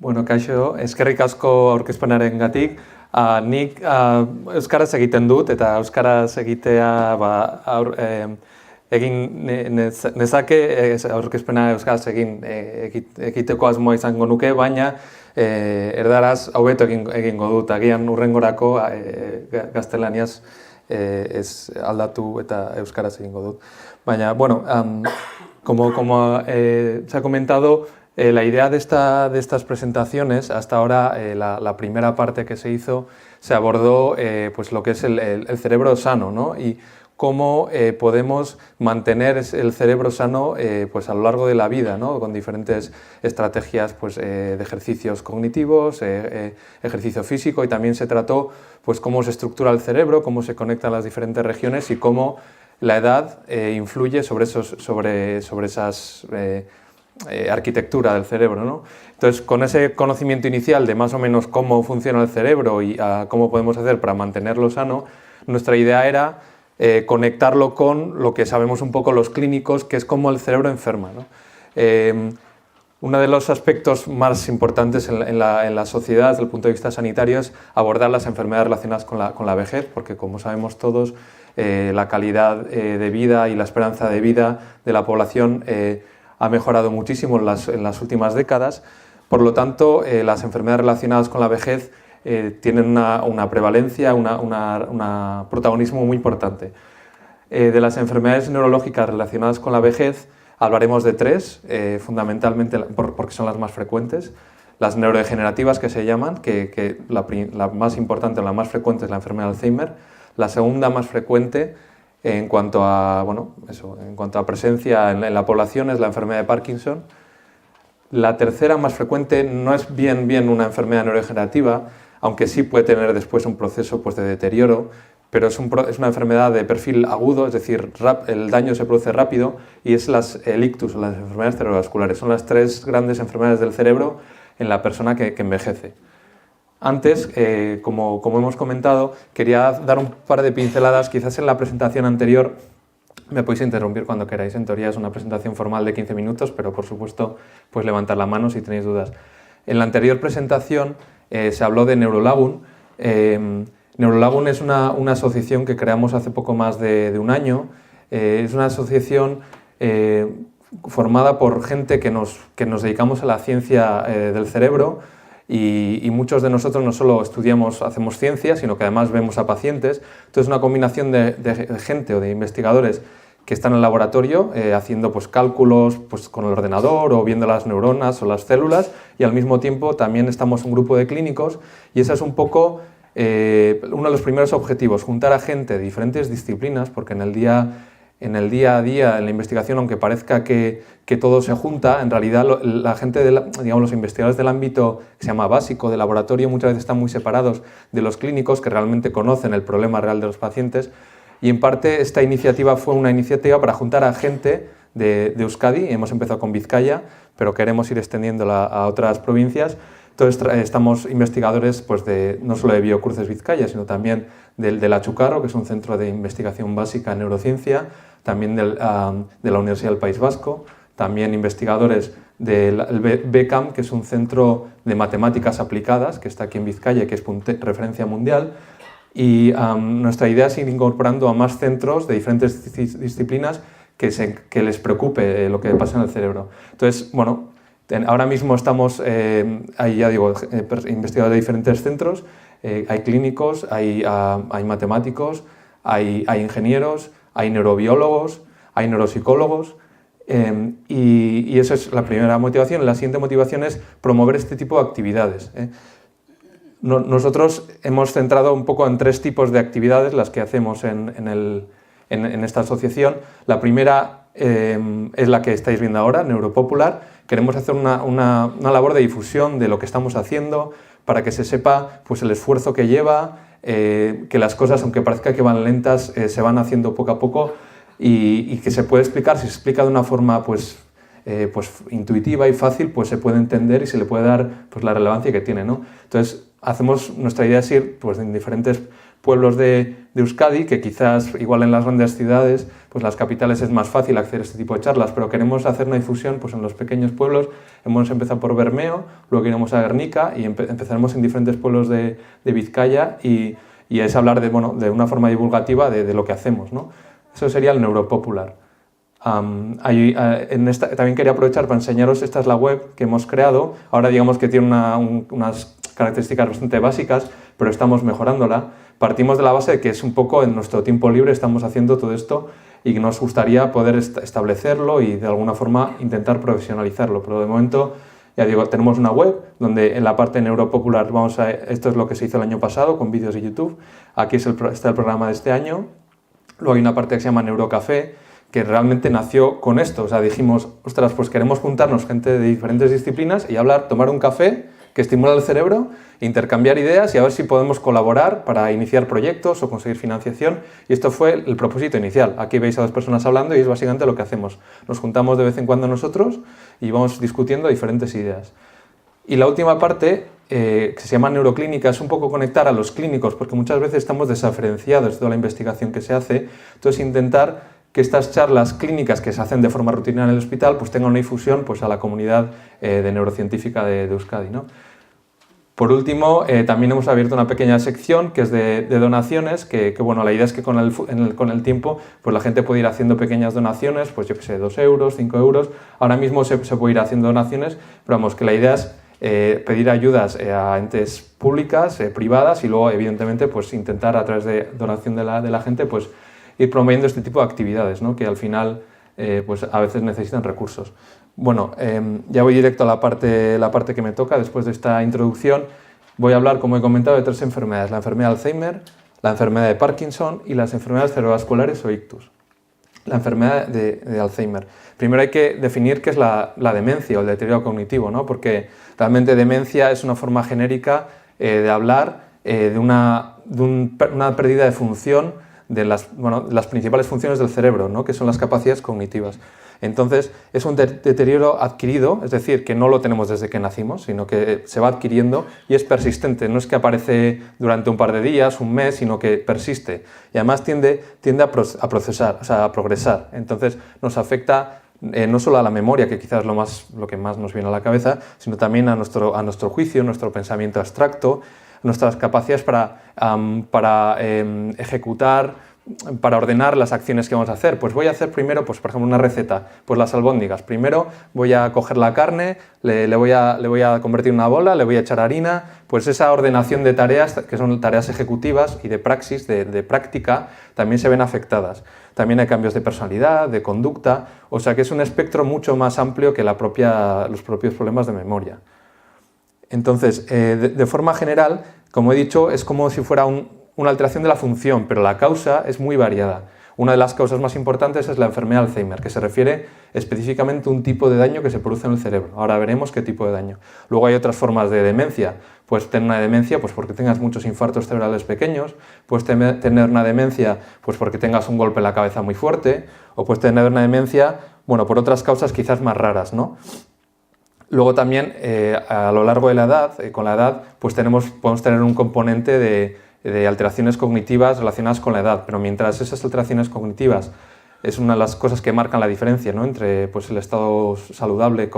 Bueno, kaixo, eskerrik asko aurkezpenarengatik. Nik euskaraz egiten dut eta euskaraz egitea egin nezake aurkezpena euskaraz egiteko asmoa izango nuke, baina erdaraz hobeto egingo dut. Agian hurrengorako gaztelaniaz ez aldatu eta euskaraz egingo dut. Baina, bueno, como se ha comentado, la idea de estas presentaciones, hasta ahora la primera parte que se hizo, se abordó pues lo que es el cerebro sano, ¿no? Y cómo podemos mantener el cerebro sano pues a lo largo de la vida, ¿no? Con diferentes estrategias pues, de ejercicios cognitivos, ejercicio físico, y también se trató pues, cómo se estructura el cerebro, cómo se conectan las diferentes regiones y cómo la edad influye sobre esas arquitectura del cerebro, ¿no? Entonces, con ese conocimiento inicial de más o menos cómo funciona el cerebro y cómo podemos hacer para mantenerlo sano, nuestra idea era conectarlo con lo que sabemos un poco los clínicos, que es cómo el cerebro enferma, ¿no? Uno de los aspectos más importantes en la sociedad desde el punto de vista sanitario es abordar las enfermedades relacionadas con la vejez, porque como sabemos todos, la calidad de vida y la esperanza de vida de la población ha mejorado muchísimo en las últimas décadas. Por lo tanto, las enfermedades relacionadas con la vejez tienen una prevalencia, un protagonismo muy importante. De las enfermedades neurológicas relacionadas con la vejez hablaremos de tres, fundamentalmente porque son las más frecuentes. Las neurodegenerativas, que se llaman, que la más importante o la más frecuente es la enfermedad de Alzheimer. La segunda más frecuente en cuanto a presencia en la población es la enfermedad de Parkinson. La tercera más frecuente no es bien una enfermedad neurodegenerativa, aunque sí puede tener después un proceso pues, de deterioro, pero es una enfermedad de perfil agudo, es decir, el daño se produce rápido, y es el ictus o las enfermedades cerebrovasculares. Son las tres grandes enfermedades del cerebro en la persona que envejece. Antes, como hemos comentado, quería dar un par de pinceladas. Quizás en la presentación anterior me podéis interrumpir cuando queráis. En teoría es una presentación formal de 15 minutos, pero por supuesto podéis levantar la mano si tenéis dudas. En la anterior presentación se habló de Neurolagun. Neurolagun es una asociación que creamos hace poco más de un año. Es una asociación formada por gente que nos dedicamos a la ciencia del cerebro. Y muchos de nosotros no solo hacemos ciencia, sino que además vemos a pacientes. Entonces, una combinación de gente o de investigadores que están en el laboratorio haciendo pues, cálculos pues, con el ordenador o viendo las neuronas o las células, y al mismo tiempo también estamos un grupo de clínicos, y ese es un poco uno de los primeros objetivos, juntar a gente de diferentes disciplinas, porque en el día a día, en la investigación, aunque parezca que todo se junta, en realidad la gente, los investigadores del ámbito que se llama básico, de laboratorio, muchas veces están muy separados de los clínicos que realmente conocen el problema real de los pacientes, y en parte esta iniciativa fue una iniciativa para juntar a gente de Euskadi. Hemos empezado con Vizcaya, pero queremos ir extendiéndola a otras provincias. Entonces estamos investigadores pues, no solo de Biocruces Vizcaya, sino también del Achucarro, que es un centro de investigación básica en neurociencia, también de la Universidad del País Vasco, también investigadores del BECAM, que es un centro de matemáticas aplicadas, que está aquí en Vizcaya, que es referencia mundial, y nuestra idea es ir incorporando a más centros de diferentes disciplinas que les preocupe lo que pasa en el cerebro. Entonces, bueno, ahora mismo estamos, hay, ya digo, investigadores de diferentes centros, hay clínicos, hay matemáticos, hay ingenieros, hay neurobiólogos, hay neuropsicólogos, y esa es la primera motivación. La siguiente motivación es promover este tipo de actividades. Nosotros hemos centrado un poco en tres tipos de actividades las que hacemos en esta asociación. La primera es la que estáis viendo ahora, Neuropopular. Queremos hacer una labor de difusión de lo que estamos haciendo para que se sepa pues, el esfuerzo que lleva, que las cosas, aunque parezca que van lentas, se van haciendo poco a poco, y que se puede explicar. Si se explica de una forma pues intuitiva y fácil, pues se puede entender y se le puede dar pues, la relevancia que tiene, ¿no? Entonces, nuestra idea es ir pues, en diferentes pueblos de Euskadi, que quizás igual en las grandes ciudades, pues las capitales es más fácil acceder a este tipo de charlas, pero queremos hacer una difusión pues, en los pequeños pueblos. Hemos empezado por Bermeo, luego iremos a Guernica y empezaremos en diferentes pueblos de Vizcaya y es hablar de una forma divulgativa de lo que hacemos, ¿no? Eso sería el neuropopular. También quería aprovechar para enseñaros, esta es la web que hemos creado. Ahora digamos que tiene unas características bastante básicas, pero estamos mejorándola. Partimos de la base de que es un poco en nuestro tiempo libre estamos haciendo todo esto y que nos gustaría poder establecerlo y de alguna forma intentar profesionalizarlo. Pero de momento, ya digo, tenemos una web donde en la parte neuropopular esto es lo que se hizo el año pasado con vídeos de YouTube. Aquí está el programa de este año. Luego hay una parte que se llama Neurocafé, que realmente nació con esto. O sea, dijimos, ostras, pues queremos juntarnos gente de diferentes disciplinas y tomar un café que estimula el cerebro, intercambiar ideas y a ver si podemos colaborar para iniciar proyectos o conseguir financiación. Y esto fue el propósito inicial. Aquí veis a dos personas hablando y es básicamente lo que hacemos. Nos juntamos de vez en cuando nosotros y vamos discutiendo diferentes ideas. Y la última parte, que se llama neuroclínica, es un poco conectar a los clínicos, porque muchas veces estamos desafrenciados de toda la investigación que se hace. Entonces, intentar que estas charlas clínicas que se hacen de forma rutinaria en el hospital pues tengan una difusión pues, a la comunidad de neurocientífica de Euskadi, ¿no? Por último, también hemos abierto una pequeña sección que es de donaciones, que bueno, la idea es que con el tiempo pues la gente puede ir haciendo pequeñas donaciones, pues yo qué sé, 2 euros, 5 euros. Ahora mismo se puede ir haciendo donaciones, pero vamos, que la idea es pedir ayudas a entes públicas, privadas y luego, evidentemente, pues intentar a través de donación de la gente, pues ir promoviendo este tipo de actividades, ¿no? Que al final pues a veces necesitan recursos. Bueno, ya voy directo a la parte que me toca. Después de esta introducción voy a hablar, como he comentado, de 3 enfermedades: la enfermedad de Alzheimer, la enfermedad de Parkinson y las enfermedades cerebrovasculares o ictus. La enfermedad de Alzheimer. Primero hay que definir qué es la demencia o el deterioro cognitivo, ¿no? Porque realmente demencia es una forma genérica de hablar de una pérdida de función de las principales funciones del cerebro, ¿no? Que son las capacidades cognitivas. Entonces, es un deterioro adquirido, es decir, que no lo tenemos desde que nacimos, sino que se va adquiriendo y es persistente. No es que aparece durante un par de días, un mes, sino que persiste. Y además tiende a procesar, o sea, a progresar. Entonces, nos afecta no solo a la memoria, que quizás es lo que más nos viene a la cabeza, sino también a nuestro juicio, nuestro pensamiento abstracto, nuestras capacidades para ejecutar, para ordenar las acciones que vamos a hacer. Pues voy a hacer primero, pues, por ejemplo, una receta, pues las albóndigas. Primero voy a coger la carne, le voy a convertir en una bola, le voy a echar harina. Pues esa ordenación de tareas, que son tareas ejecutivas y de praxis, de práctica, también se ven afectadas. También hay cambios de personalidad, de conducta, o sea que es un espectro mucho más amplio que los propios problemas de memoria. Entonces, de forma general, como he dicho, es como si fuera una alteración de la función, pero la causa es muy variada. Una de las causas más importantes es la enfermedad de Alzheimer, que se refiere específicamente a un tipo de daño que se produce en el cerebro. Ahora veremos qué tipo de daño. Luego hay otras formas de demencia. Puedes tener una demencia pues porque tengas muchos infartos cerebrales pequeños, puedes tener una demencia pues porque tengas un golpe en la cabeza muy fuerte, o puedes tener una demencia, bueno, por otras causas quizás más raras, ¿no? Luego también, a lo largo de la edad, con la edad, pues podemos tener un componente de alteraciones cognitivas relacionadas con la edad, pero mientras esas alteraciones cognitivas es una de las cosas que marcan la diferencia, ¿no? Entre pues, el estado saludable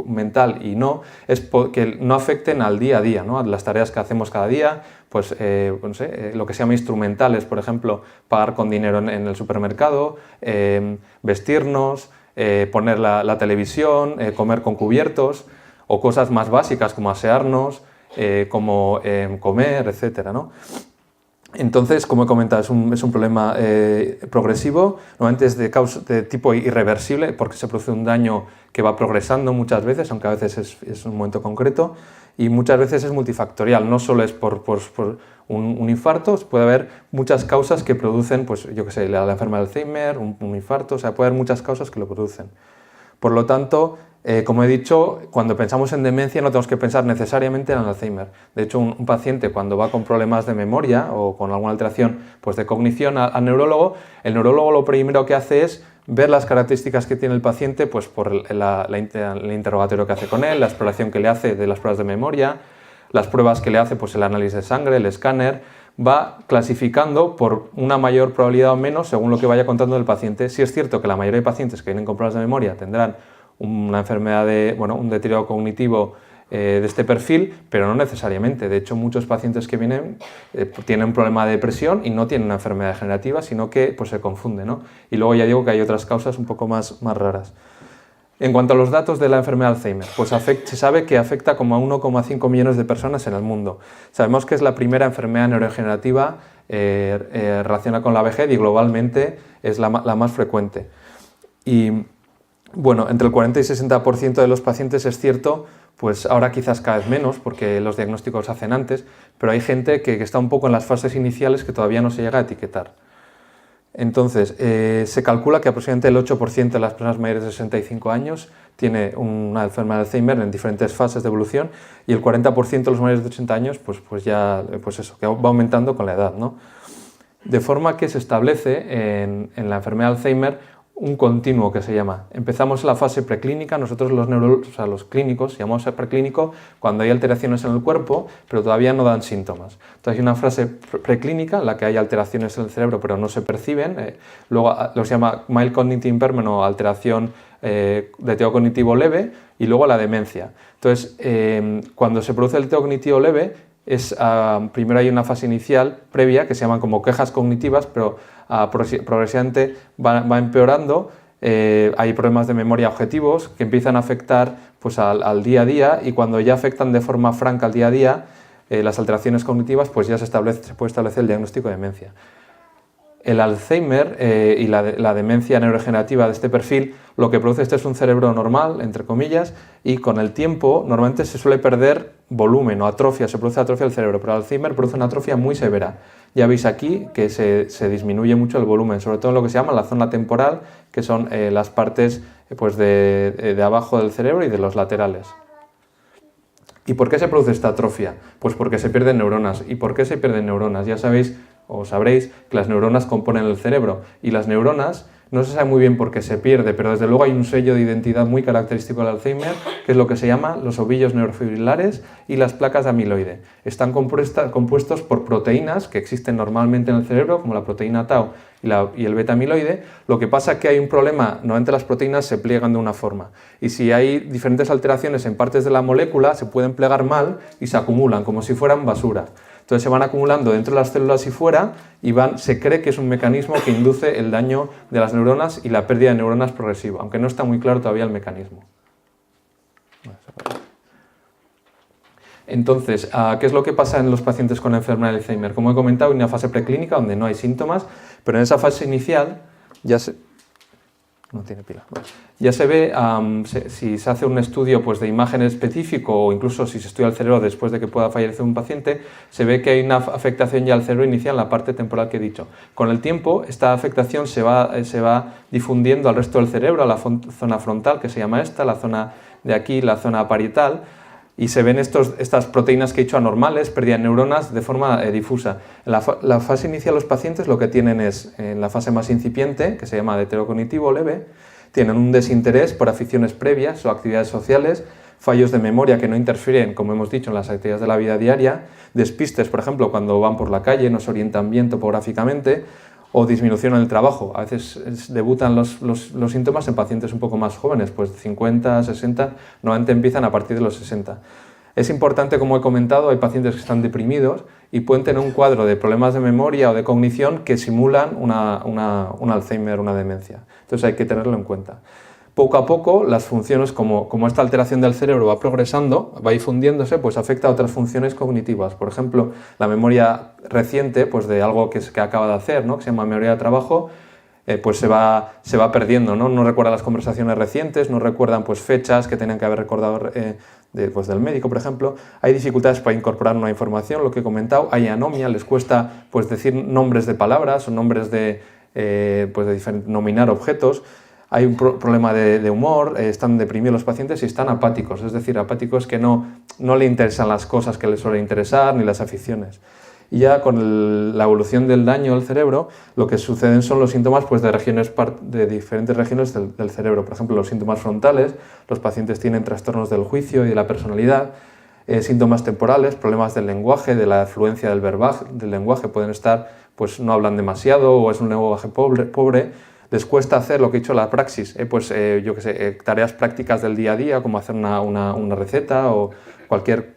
mental y no, es que no afecten al día a día, ¿no? A las tareas que hacemos cada día, pues no sé, lo que se llama instrumentales, por ejemplo, pagar con dinero en el supermercado, vestirnos, poner la televisión, comer con cubiertos, o cosas más básicas como asearnos, como comer, etcétera, ¿no? Entonces, como he comentado, es un problema progresivo, normalmente es de tipo irreversible, porque se produce un daño que va progresando muchas veces, aunque a veces es un momento concreto, y muchas veces es multifactorial, no solo es por un infarto, puede haber muchas causas que producen, pues yo qué sé, la enfermedad de Alzheimer, un infarto, o sea, puede haber muchas causas que lo producen. Por lo tanto, como he dicho, cuando pensamos en demencia no tenemos que pensar necesariamente en Alzheimer. De hecho, un paciente cuando va con problemas de memoria o con alguna alteración pues, de cognición al neurólogo, el neurólogo lo primero que hace es ver las características que tiene el paciente pues, por el interrogatorio que hace con él, la exploración que le hace de las pruebas de memoria, las pruebas que le hace, pues el análisis de sangre, el escáner, va clasificando por una mayor probabilidad o menos según lo que vaya contando el paciente. Sí es cierto que la mayoría de pacientes que vienen con problemas de memoria tendrán una enfermedad un deterioro cognitivo de este perfil, pero no necesariamente. De hecho, muchos pacientes que vienen tienen un problema de depresión y no tienen una enfermedad degenerativa, sino que pues, se confunde, ¿no? Y luego ya digo que hay otras causas un poco más raras. En cuanto a los datos de la enfermedad de Alzheimer, pues se sabe que afecta como a 1,5 millones de personas en el mundo. Sabemos que es la primera enfermedad neurodegenerativa relacionada con la vejez y globalmente es la más frecuente. Y bueno, entre el 40 y 60% de los pacientes es cierto, pues ahora quizás cada vez menos porque los diagnósticos se hacen antes, pero hay gente que está un poco en las fases iniciales que todavía no se llega a etiquetar. Entonces, se calcula que aproximadamente el 8% de las personas mayores de 65 años tiene una enfermedad de Alzheimer en diferentes fases de evolución y el 40% de los mayores de 80 años, pues eso, que va aumentando con la edad, ¿no? De forma que se establece en la enfermedad de Alzheimer un continuo que se llama. Empezamos en la fase preclínica, nosotros los clínicos llamamos preclínico cuando hay alteraciones en el cuerpo, pero todavía no dan síntomas. Entonces hay una fase preclínica en la que hay alteraciones en el cerebro, pero no se perciben. Luego los llama mild cognitive impairment o alteración de deterioro cognitivo leve, y luego la demencia. Entonces, cuando se produce el deterioro cognitivo leve, primero hay una fase inicial previa que se llaman como quejas cognitivas, pero progresivamente va empeorando. Hay problemas de memoria objetivos que empiezan a afectar pues, al día a día, y cuando ya afectan de forma franca al día a día las alteraciones cognitivas, pues ya se puede establecer el diagnóstico de demencia. El Alzheimer y la demencia neurodegenerativa de este perfil, lo que produce es un cerebro normal, entre comillas, y con el tiempo normalmente se suele perder volumen o atrofia, se produce atrofia del cerebro, pero el Alzheimer produce una atrofia muy severa. Ya veis aquí que se disminuye mucho el volumen, sobre todo en lo que se llama la zona temporal, que son las partes pues de abajo del cerebro y de los laterales. ¿Y por qué se produce esta atrofia? Pues porque se pierden neuronas. ¿Y por qué se pierden neuronas? Ya sabéis o sabréis que las neuronas componen el cerebro, y las neuronas no se sabe muy bien por qué se pierde, pero desde luego hay un sello de identidad muy característico del Alzheimer, que es lo que se llama los ovillos neurofibrilares y las placas de amiloide. Están compuestos por proteínas que existen normalmente en el cerebro, como la proteína tau y el beta-amiloide. Lo que pasa es que hay un problema, normalmente las proteínas se pliegan de una forma, y si hay diferentes alteraciones en partes de la molécula, se pueden plegar mal y se acumulan como si fueran basura. Entonces se van acumulando dentro de las células y fuera, y se cree que es un mecanismo que induce el daño de las neuronas y la pérdida de neuronas progresiva, aunque no está muy claro todavía el mecanismo. Entonces, ¿qué es lo que pasa en los pacientes con enfermedad de Alzheimer? Como he comentado, hay una fase preclínica donde no hay síntomas, pero en esa fase inicial ya se... No tiene pila. Ya se ve, si se hace un estudio pues, de imagen específico, o incluso si se estudia el cerebro después de que pueda fallecer un paciente, se ve que hay una afectación ya al cerebro inicial en la parte temporal que he dicho. Con el tiempo, esta afectación se va difundiendo al resto del cerebro, a la zona frontal, que se llama la zona de aquí, la zona parietal, y se ven estas proteínas que he dicho anormales, pérdida de neuronas de forma difusa. En la fase inicial los pacientes lo que tienen es, en la fase más incipiente, que se llama deterioro cognitivo leve, tienen un desinterés por aficiones previas o actividades sociales, fallos de memoria que no interfieren, como hemos dicho, en las actividades de la vida diaria, despistes, por ejemplo, cuando van por la calle, no se orientan bien topográficamente, o disminución en el trabajo. A veces debutan los síntomas en pacientes un poco más jóvenes, pues 50, 60, normalmente empiezan a partir de los 60. Es importante, como he comentado, hay pacientes que están deprimidos y pueden tener un cuadro de problemas de memoria o de cognición que simulan un Alzheimer, una demencia. Entonces hay que tenerlo en cuenta. Poco a poco, las funciones, como esta alteración del cerebro va progresando, va difundiéndose, pues afecta a otras funciones cognitivas. Por ejemplo, la memoria reciente pues de algo que acaba de hacer, ¿no? Que se llama memoria de trabajo, pues se va perdiendo, ¿no? No recuerda las conversaciones recientes, no recuerdan pues, fechas que tenían que haber recordado del médico, por ejemplo. Hay dificultades para incorporar una información, lo que he comentado. Hay anomia, les cuesta pues, decir nombres de palabras o nombres nominar objetos. Hay un problema de humor, están deprimidos los pacientes y están apáticos, es decir, apáticos que no le interesan las cosas que les suelen interesar ni las aficiones. Y ya con la evolución del daño del cerebro, lo que suceden son los síntomas pues, de diferentes regiones del cerebro. Por ejemplo, los síntomas frontales, los pacientes tienen trastornos del juicio y de la personalidad, Síntomas temporales, problemas del lenguaje, de la fluencia del lenguaje, pueden estar, pues no hablan demasiado o es un lenguaje pobre. Les cuesta hacer lo que he dicho, la praxis, yo qué sé, tareas prácticas del día a día, como hacer una receta o cualquier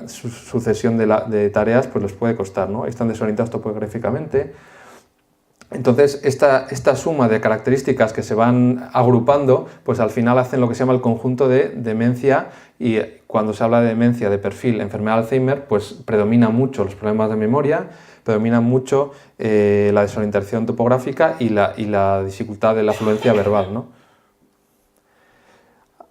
sucesión de tareas, pues les puede costar, ¿no? Están desorientados topográficamente. Entonces, esta suma de características que se van agrupando, pues al final hacen lo que se llama el conjunto de demencia, y cuando se habla de demencia de perfil enfermedad de Alzheimer, pues predomina mucho los problemas de memoria, predomina mucho la desorientación topográfica y la dificultad de la fluencia verbal, ¿no?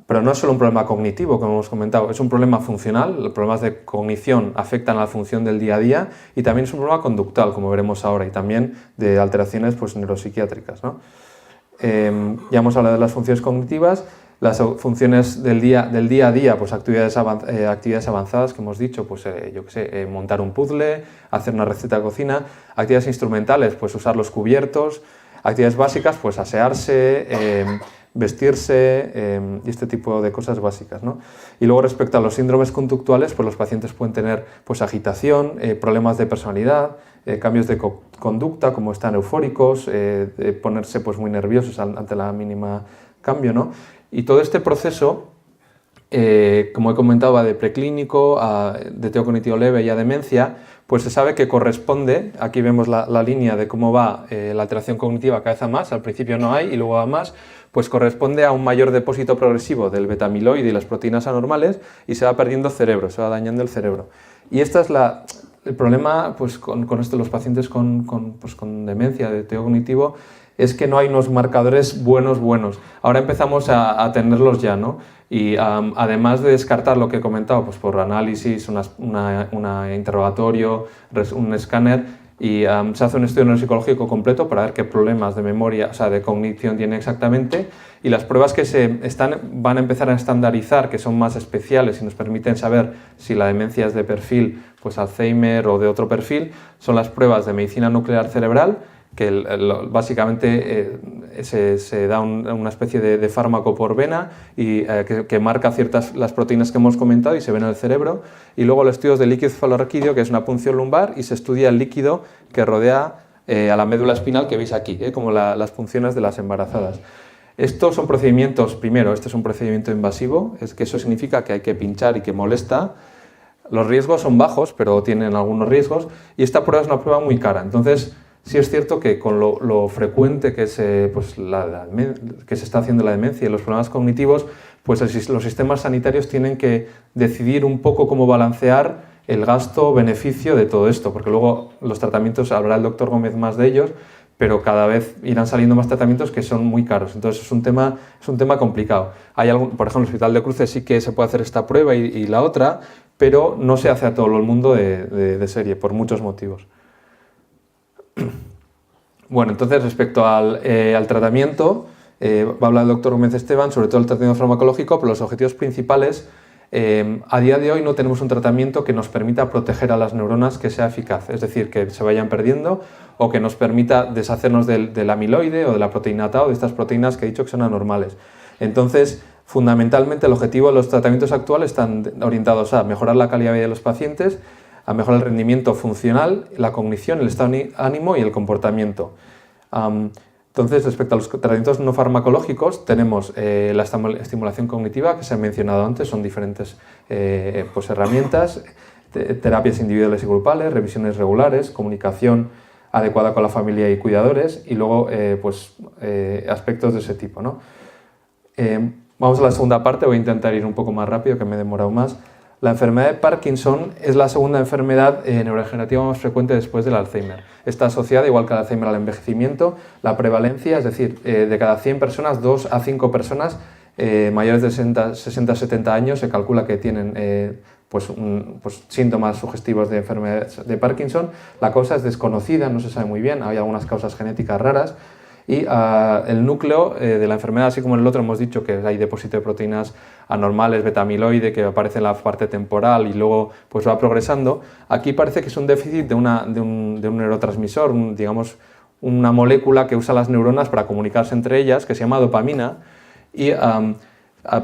Pero no es solo un problema cognitivo, como hemos comentado, es un problema funcional. Los problemas de cognición afectan a la función del día a día y también es un problema conductal, como veremos ahora, y también de alteraciones pues, neuropsiquiátricas, ¿no? Ya hemos hablado de las funciones cognitivas, las funciones del día a día, pues actividades avanzadas que hemos dicho, pues yo qué sé, montar un puzzle, hacer una receta de cocina, actividades instrumentales, pues usar los cubiertos, actividades básicas, pues asearse, vestirse y este tipo de cosas básicas, ¿no? Y luego respecto a los síndromes conductuales, pues los pacientes pueden tener pues, agitación, problemas de personalidad, cambios de conducta, como están eufóricos, ponerse pues, muy nerviosos ante la mínima cambio, ¿no? Y todo este proceso, como he comentado, va de preclínico a deterioro cognitivo leve y a demencia, pues se sabe que corresponde, aquí vemos la línea de cómo va la alteración cognitiva cada vez a más, al principio no hay y luego va más, pues corresponde a un mayor depósito progresivo del beta-amiloide y las proteínas anormales y se va perdiendo cerebro, se va dañando el cerebro. Y este es el problema pues, con los pacientes con demencia, deterioro cognitivo, es que no hay unos marcadores buenos. Ahora empezamos a tenerlos ya, ¿no? Y además de descartar lo que he comentado, pues por análisis, un interrogatorio, un escáner, y se hace un estudio neuropsicológico completo para ver qué problemas de memoria, o sea, de cognición tiene exactamente, y las pruebas que van a empezar a estandarizar, que son más especiales y nos permiten saber si la demencia es de perfil pues Alzheimer o de otro perfil, son las pruebas de medicina nuclear cerebral, que básicamente se da una especie de fármaco por vena y que marca las proteínas que hemos comentado y se ven en el cerebro, y luego los estudios de líquido cefalorraquídeo, que es una punción lumbar, y se estudia el líquido que rodea a la médula espinal que veis aquí, como las punciones de las embarazadas. Estos son procedimientos, primero, este es un procedimiento invasivo, es que eso significa que hay que pinchar y que molesta. Los riesgos son bajos, pero tienen algunos riesgos, y esta prueba es una prueba muy cara. Entonces, sí es cierto que con lo frecuente que se está haciendo la demencia y los problemas cognitivos, pues los sistemas sanitarios tienen que decidir un poco cómo balancear el gasto-beneficio de todo esto, porque luego los tratamientos, hablará el doctor Gómez más de ellos, pero cada vez irán saliendo más tratamientos que son muy caros. Entonces es un tema complicado. Por ejemplo, en el Hospital de Cruces sí que se puede hacer esta prueba y la otra, pero no se hace a todo el mundo de serie, por muchos motivos. Bueno, entonces respecto al tratamiento, va a hablar el doctor Gómez Esteban sobre todo el tratamiento farmacológico, pero los objetivos principales, a día de hoy no tenemos un tratamiento que nos permita proteger a las neuronas que sea eficaz, es decir, que se vayan perdiendo o que nos permita deshacernos del amiloide o de la proteína tau, de estas proteínas que he dicho que son anormales. Entonces, fundamentalmente el objetivo de los tratamientos actuales están orientados a mejorar la calidad de vida de los pacientes, a mejorar el rendimiento funcional, la cognición, el estado de ánimo y el comportamiento. Entonces, respecto a los tratamientos no farmacológicos, tenemos la estimulación cognitiva, que se ha mencionado antes, son diferentes herramientas, terapias individuales y grupales, revisiones regulares, comunicación adecuada con la familia y cuidadores, y luego aspectos de ese tipo, ¿no? Vamos a la segunda parte, voy a intentar ir un poco más rápido, que me he demorado más. La enfermedad de Parkinson es la segunda enfermedad neurodegenerativa más frecuente después del Alzheimer. Está asociada, igual que el Alzheimer, al envejecimiento. La prevalencia, es decir, de cada 100 personas, 2 a 5 personas mayores de 60-70 años se calcula que tienen síntomas sugestivos de enfermedad de Parkinson. La causa es desconocida, no se sabe muy bien, hay algunas causas genéticas raras. Y el núcleo de la enfermedad, así como en el otro hemos dicho que hay depósito de proteínas anormales, beta-amiloide, que aparece en la parte temporal y luego pues va progresando. Aquí parece que es un déficit de un neurotransmisor, digamos una molécula que usa las neuronas para comunicarse entre ellas, que se llama dopamina, y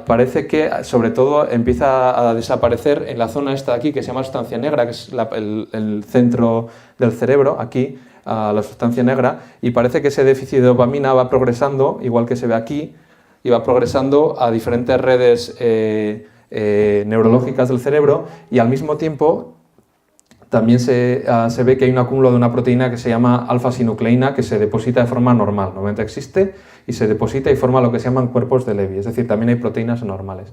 parece que sobre todo empieza a desaparecer en la zona esta de aquí, que se llama sustancia negra, que es el centro del cerebro, aquí, la sustancia negra, y parece que ese déficit de dopamina va progresando, igual que se ve aquí, y va progresando a diferentes redes neurológicas del cerebro, y al mismo tiempo también se ve que hay un acúmulo de una proteína que se llama alfa-sinucleína, que se deposita de forma normal. Normalmente existe y se deposita y forma lo que se llaman cuerpos de Levy, es decir, también hay proteínas anormales.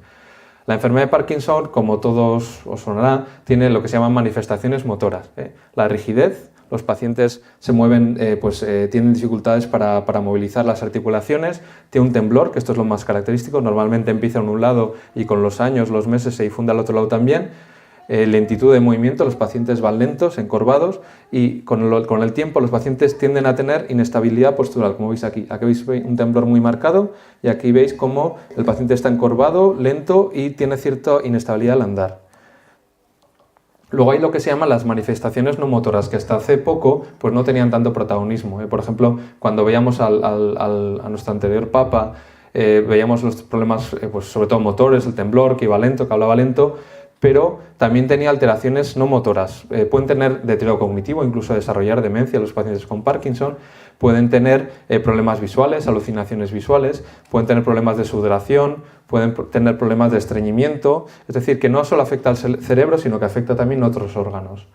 La enfermedad de Parkinson, como todos os sonará, tiene lo que se llaman manifestaciones motoras. La rigidez, los pacientes se mueven, tienen dificultades para movilizar las articulaciones, tiene un temblor, que esto es lo más característico, normalmente empieza en un lado y con los años, los meses se difunde al otro lado también. Lentitud de movimiento, los pacientes van lentos, encorvados, y con el tiempo los pacientes tienden a tener inestabilidad postural, como veis aquí. Aquí veis un temblor muy marcado y aquí veis cómo el paciente está encorvado, lento y tiene cierta inestabilidad al andar. Luego hay lo que se llaman las manifestaciones no motoras, que hasta hace poco pues no tenían tanto protagonismo. Por ejemplo, cuando veíamos a nuestro anterior papa, veíamos los problemas, sobre todo motores, el temblor, que iba lento, que hablaba lento, pero también tenía alteraciones no motoras. Pueden tener deterioro cognitivo, incluso desarrollar demencia los pacientes con Parkinson, pueden tener problemas visuales, alucinaciones visuales, pueden tener problemas de sudoración, pueden tener problemas de estreñimiento, es decir, que no solo afecta al cerebro, sino que afecta también a otros órganos.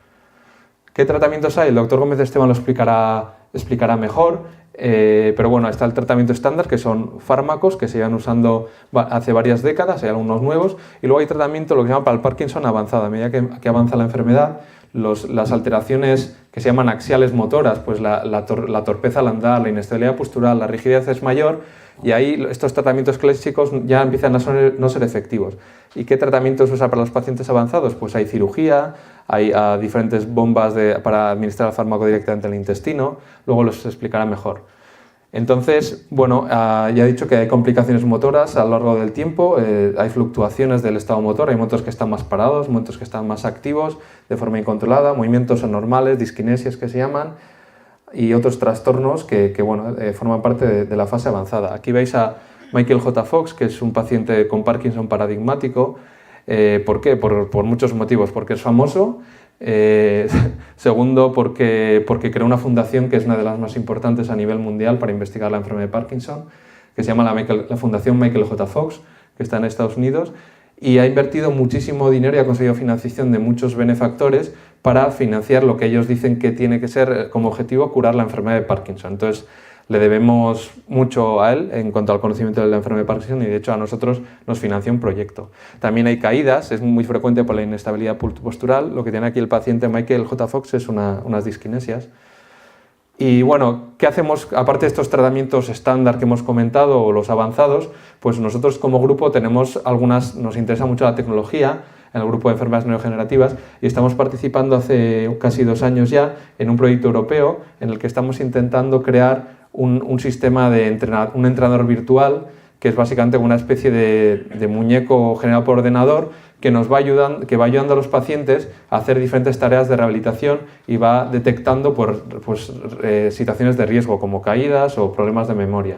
¿Qué tratamientos hay? El doctor Gómez Esteban lo explicará mejor. Pero bueno, está el tratamiento estándar, que son fármacos que se llevan usando hace varias décadas, hay algunos nuevos, y luego hay tratamiento, lo que se llama para el Parkinson avanzado. A medida que avanza la enfermedad, las alteraciones que se llaman axiales motoras, pues la torpeza al andar, la inestabilidad postural, la rigidez es mayor, y ahí estos tratamientos clásicos ya empiezan a no ser efectivos. ¿Y qué tratamientos usa para los pacientes avanzados? Pues hay cirugía, hay diferentes bombas para administrar el fármaco directamente al intestino, luego los explicará mejor. Entonces, bueno, ya he dicho que hay complicaciones motoras a lo largo del tiempo, hay fluctuaciones del estado motor, hay momentos que están más parados, momentos que están más activos, de forma incontrolada, movimientos anormales, disquinesias que se llaman, y otros trastornos que forman parte de la fase avanzada. Aquí veis a Michael J. Fox, que es un paciente con Parkinson paradigmático. ¿Por qué? Por muchos motivos. Porque es famoso. Segundo, porque creó una fundación que es una de las más importantes a nivel mundial para investigar la enfermedad de Parkinson, que se llama la Fundación Michael J. Fox, que está en Estados Unidos, y ha invertido muchísimo dinero y ha conseguido financiación de muchos benefactores para financiar lo que ellos dicen que tiene que ser como objetivo curar la enfermedad de Parkinson. Entonces, le debemos mucho a él en cuanto al conocimiento de la enfermedad de Parkinson, y de hecho a nosotros nos financia un proyecto. También hay caídas, es muy frecuente por la inestabilidad postural. Lo que tiene aquí el paciente Michael J. Fox es unas disquinesias. Y bueno, ¿qué hacemos aparte de estos tratamientos estándar que hemos comentado o los avanzados? Pues nosotros como grupo nos interesa mucho la tecnología en el grupo de enfermedades neurodegenerativas, y estamos participando hace casi 2 años ya en un proyecto europeo en el que estamos intentando crear un sistema un entrenador virtual, que es básicamente una especie de muñeco generado por ordenador que va ayudando a los pacientes a hacer diferentes tareas de rehabilitación y va detectando situaciones de riesgo como caídas o problemas de memoria.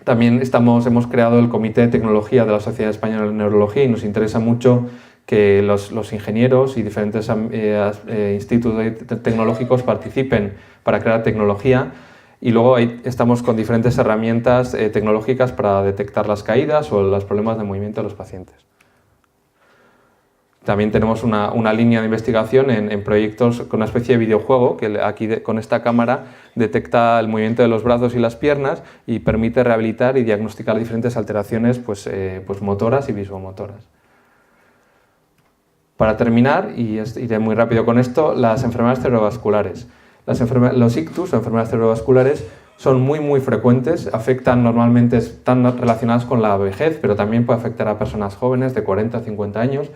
También hemos creado el Comité de Tecnología de la Sociedad Española de Neurología, y nos interesa mucho que los ingenieros y diferentes institutos tecnológicos participen para crear tecnología, y luego estamos con diferentes herramientas tecnológicas para detectar las caídas o los problemas de movimiento de los pacientes. También tenemos una línea de investigación en proyectos con una especie de videojuego que aquí con esta cámara detecta el movimiento de los brazos y las piernas y permite rehabilitar y diagnosticar diferentes alteraciones motoras y visomotoras. Para terminar, y iré muy rápido con esto, las enfermedades cerebrovasculares. Los ictus o enfermedades cerebrovasculares son muy frecuentes, normalmente están relacionadas con la vejez, pero también puede afectar a personas jóvenes de 40 a 50 años.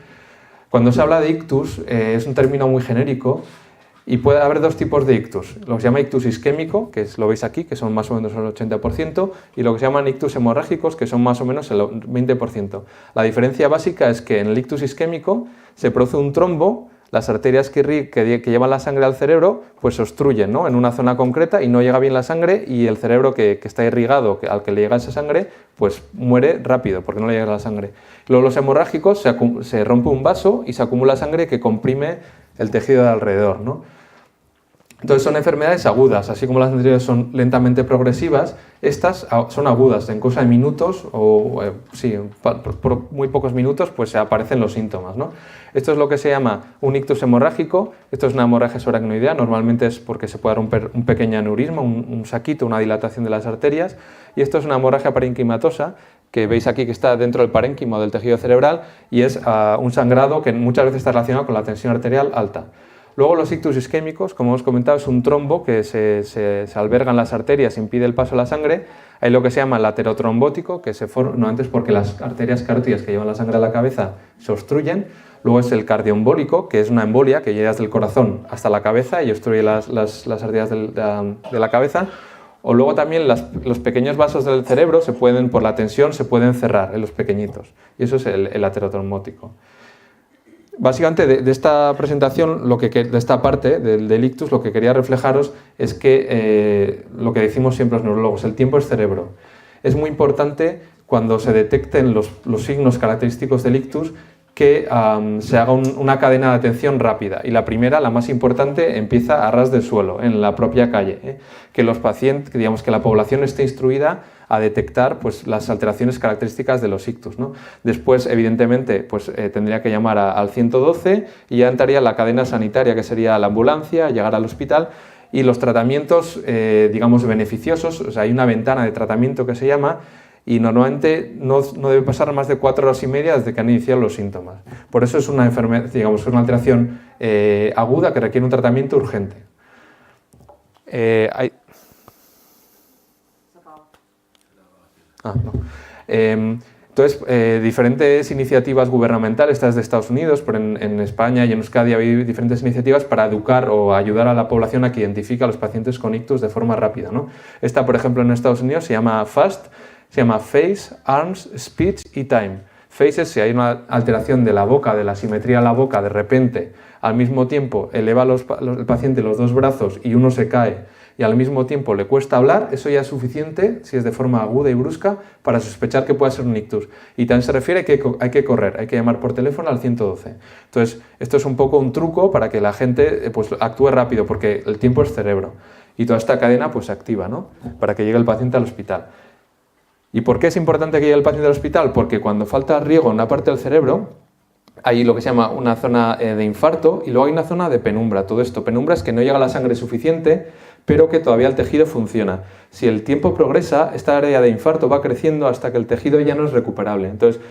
Cuando se habla de ictus, es un término muy genérico y puede haber 2 tipos de ictus. Lo que se llama ictus isquémico, que lo veis aquí, que son más o menos el 80%, y lo que se llaman ictus hemorrágicos, que son más o menos el 20%. La diferencia básica es que en el ictus isquémico se produce un trombo las arterias que llevan la sangre al cerebro pues se obstruyen, ¿no?, en una zona concreta y no llega bien la sangre, y el cerebro que está irrigado, al que le llega esa sangre, pues muere rápido porque no le llega la sangre. Luego los hemorrágicos, se rompe un vaso y se acumula sangre que comprime el tejido de alrededor, ¿no? Entonces son enfermedades agudas, así como las anteriores son lentamente progresivas, estas son agudas, en cosa de minutos o sí, por muy pocos minutos pues aparecen los síntomas, ¿no? Esto es lo que se llama un ictus hemorrágico. Esto es una hemorragia subaracnoidea, normalmente es porque se puede romper un pequeño aneurisma, un saquito, una dilatación de las arterias, y esto es una hemorragia parenquimatosa, que veis aquí que está dentro del parénquima o del tejido cerebral, y es un sangrado que muchas veces está relacionado con la tensión arterial alta. Luego los ictus isquémicos, como hemos comentado, es un trombo que se alberga en las arterias e impide el paso de la sangre. Hay lo que se llama laterotrombótico, que se forma no antes porque las arterias carótidas que llevan la sangre a la cabeza se obstruyen. Luego es el cardioembólico, que es una embolia que llega desde el corazón hasta la cabeza y obstruye las arterias de la cabeza. O luego también los pequeños vasos del cerebro por la tensión se pueden cerrar en los pequeñitos. Y eso es el laterotrombótico. Básicamente de esta presentación, de esta parte del ictus, lo que quería reflejaros es que lo que decimos siempre los neurólogos, el tiempo es cerebro. Es muy importante cuando se detecten los signos característicos del ictus que se haga una cadena de atención rápida. Y la primera, la más importante, empieza a ras de suelo, en la propia calle. Que los pacientes, digamos que la población esté instruida a detectar pues, las alteraciones características de los ictus, ¿no? Después, evidentemente, pues, tendría que llamar al 112 y ya entraría la cadena sanitaria, que sería la ambulancia, llegar al hospital. Y los tratamientos, digamos, beneficiosos, o sea, hay una ventana de tratamiento que se llama, y normalmente no debe pasar más de 4 horas y media desde que han iniciado los síntomas. Por eso es una enfermedad, digamos, una alteración aguda que requiere un tratamiento urgente. Entonces, diferentes iniciativas gubernamentales, estas de Estados Unidos, pero en España y en Euskadi hay diferentes iniciativas para educar o ayudar a la población a que identifique a los pacientes con ictus de forma rápida, ¿no? Esta, por ejemplo, en Estados Unidos se llama FAST, se llama Face, Arms, Speech y Time. Face es si hay una alteración de la boca, de la simetría de la boca, de repente, al mismo tiempo eleva el paciente los dos brazos y uno se cae, y al mismo tiempo le cuesta hablar, eso ya es suficiente, si es de forma aguda y brusca, para sospechar que pueda ser un ictus. Y también se refiere que hay que correr, hay que llamar por teléfono al 112. Entonces, esto es un poco un truco para que la gente pues, actúe rápido, porque el tiempo es cerebro. Y toda esta cadena pues, se activa, ¿no?, para que llegue el paciente al hospital. ¿Y por qué es importante que llegue el paciente al hospital? Porque cuando falta riego en una parte del cerebro, hay lo que se llama una zona de infarto y luego hay una zona de penumbra. Todo esto, penumbra es que no llega la sangre suficiente, pero que todavía el tejido funciona. Si el tiempo progresa, esta área de infarto va creciendo hasta que el tejido ya no es recuperable. Entonces,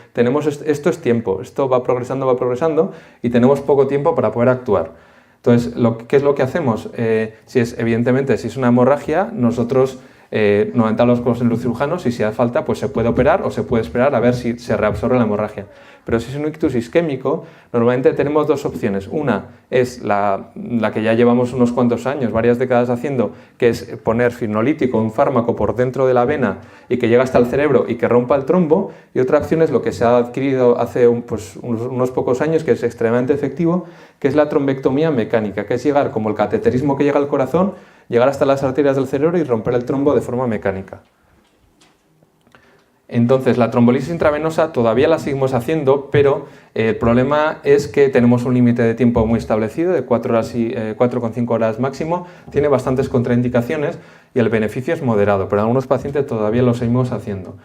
esto es tiempo, esto va progresando y tenemos poco tiempo para poder actuar. Entonces, ¿qué es lo que hacemos? Evidentemente, si es una hemorragia, nosotros normalmente hablamos con los cirujanos y si hace falta pues se puede operar o se puede esperar a ver si se reabsorbe la hemorragia. Pero si es un ictus isquémico, normalmente tenemos dos opciones. Una es la que ya llevamos unos cuantos años, varias décadas haciendo, que es poner fibrinolítico, un fármaco por dentro de la vena y que llegue hasta el cerebro y que rompa el trombo. Y otra opción es lo que se ha adquirido hace unos pocos años, que es extremadamente efectivo, que es la trombectomía mecánica, que es llegar, como el cateterismo que llega al corazón, llegar hasta las arterias del cerebro y romper el trombo de forma mecánica. Entonces, la trombolisis intravenosa todavía la seguimos haciendo, pero el problema es que tenemos un límite de tiempo muy establecido, de 4,5 horas máximo, tiene bastantes contraindicaciones y el beneficio es moderado, pero en algunos pacientes todavía lo seguimos haciendo.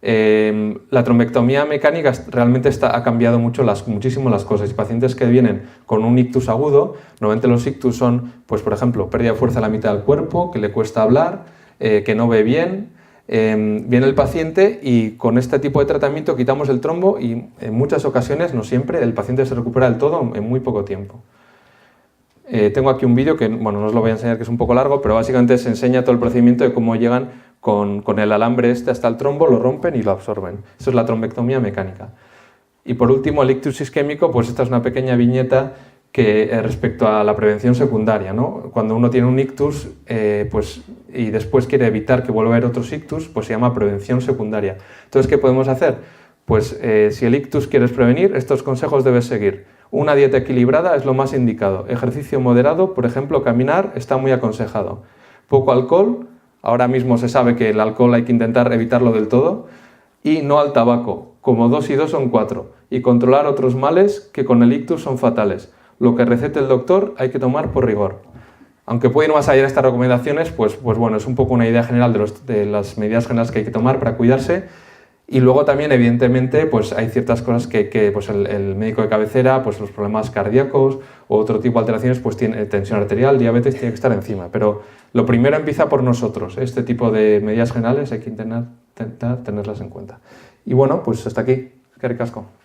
La trombectomía mecánica realmente ha cambiado muchísimo las cosas. Y pacientes que vienen con un ictus agudo, normalmente los ictus son, pues, por ejemplo, pérdida de fuerza en la mitad del cuerpo, que le cuesta hablar, que no ve bien. Viene el paciente y con este tipo de tratamiento quitamos el trombo y en muchas ocasiones, no siempre, el paciente se recupera del todo en muy poco tiempo. Tengo aquí un vídeo que, bueno, no os lo voy a enseñar, que es un poco largo, pero básicamente se enseña todo el procedimiento de cómo llegan con el alambre hasta el trombo, lo rompen y lo absorben. Eso es la trombectomía mecánica. Y por último, el ictus isquémico, pues esta es una pequeña viñeta que respecto a la prevención secundaria, ¿no? Cuando uno tiene un ictus y después quiere evitar que vuelva a haber otros ictus, pues se llama prevención secundaria. Entonces, ¿qué podemos hacer? Pues si el ictus quieres prevenir, estos consejos debes seguir. Una dieta equilibrada es lo más indicado. Ejercicio moderado, por ejemplo, caminar, está muy aconsejado. Poco alcohol, ahora mismo se sabe que el alcohol hay que intentar evitarlo del todo. Y no al tabaco, como 2 y 2 son 4. Y controlar otros males que con el ictus son fatales. Lo que recete el doctor hay que tomar por rigor. Aunque puede ir más allá de estas recomendaciones, pues bueno, es un poco una idea general de las medidas generales que hay que tomar para cuidarse. Y luego también, evidentemente, pues hay ciertas cosas que pues el médico de cabecera, pues los problemas cardíacos o otro tipo de alteraciones, pues tiene tensión arterial, diabetes, tiene que estar encima. Pero lo primero empieza por nosotros. Este tipo de medidas generales hay que intentar tenerlas en cuenta. Y bueno, pues hasta aquí. Eskerrik asko.